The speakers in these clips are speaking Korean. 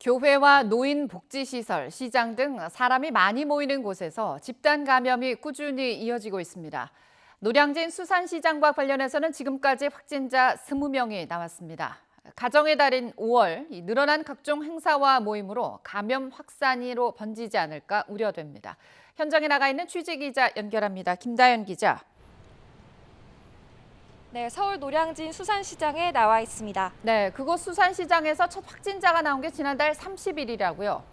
교회와 노인복지시설, 시장 등 사람이 많이 모이는 곳에서 집단 감염이 꾸준히 이어지고 있습니다. 노량진 수산시장과 관련해서는 지금까지 확진자 20명이 나왔습니다. 가정의 달인 5월, 늘어난 각종 행사와 모임으로 감염 확산으로 번지지 않을까 우려됩니다. 현장에 나가 있는 취재기자 연결합니다. 김다연 기자. 네, 서울 노량진 수산시장에 나와 있습니다. 네, 그곳 수산시장에서 첫 확진자가 나온 게 지난달 30일이라고요.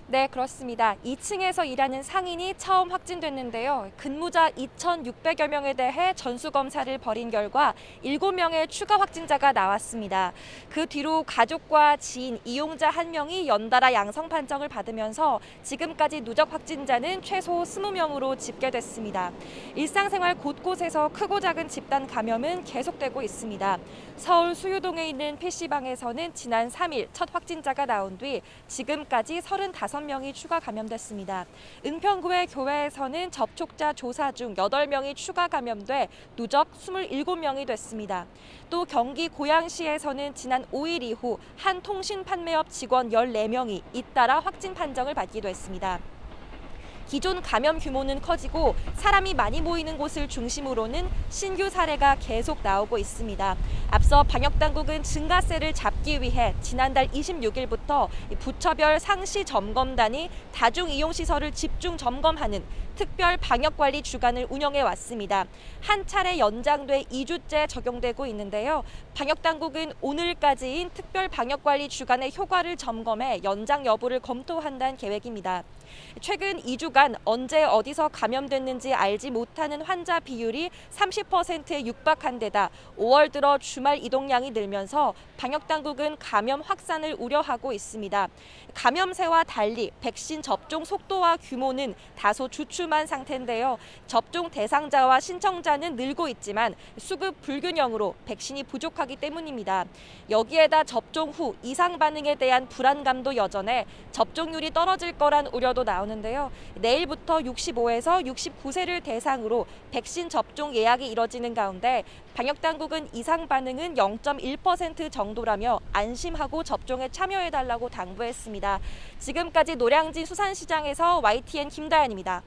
네, 그렇습니다. 2층에서 일하는 상인이 처음 확진됐는데요. 근무자 2,600여 명에 대해 전수검사를 벌인 결과 7명의 추가 확진자가 나왔습니다. 그 뒤로 가족과 지인, 이용자 1명이 연달아 양성 판정을 받으면서 지금까지 누적 확진자는 최소 20명으로 집계됐습니다. 일상생활 곳곳에서 크고 작은 집단 감염은 계속되고 있습니다. 서울 수유동에 있는 PC방에서는 지난 3일 첫 확진자가 나온 뒤 지금까지 35명이 추가 감염됐습니다. 은평구의 교회에서는 접촉자 조사 중 8명이 추가 감염돼 누적 27명이 됐습니다. 또 경기 고양시에서는 지난 5일 이후 한 통신 판매업 직원 14명이 잇따라 확진 판정을 받기도 했습니다. 기존 감염 규모는 커지고 사람이 많이 모이는 곳을 중심으로는 신규 사례가 계속 나오고 있습니다. 앞서 방역당국은 증가세를 잡기 위해 지난달 26일부터 부처별 상시 점검단이 다중이용시설을 집중 점검하는 특별 방역관리 주간을 운영해 왔습니다. 한 차례 연장돼 2주째 적용되고 있는데요. 방역당국은 오늘까지인 특별 방역관리 주간의 효과를 점검해 연장 여부를 검토한다는 계획입니다. 최근 2주간 언제 어디서 감염됐는지 알지 못하는 환자 비율이 30%에 육박한 데다 5월 들어 주말 이동량이 늘면서 방역당국은 감염 확산을 우려하고 있습니다. 감염세와 달리 백신 접종 속도와 규모는 다소 주춤한 상태인데요. 접종 대상자와 신청자는 늘고 있지만 수급 불균형으로 백신이 부족하기 때문입니다. 여기에다 접종 후 이상 반응에 대한 불안감도 여전해 접종률이 떨어질 거란 우려도 나오는데요. 내일부터 65에서 69세를 대상으로 백신 접종 예약이 이뤄지는 가운데 방역당국은 이상 반응은 0.1% 정도라며 안심하고 접종에 참여해달라고 당부했습니다. 지금까지 노량진 수산시장에서 YTN 김다연입니다.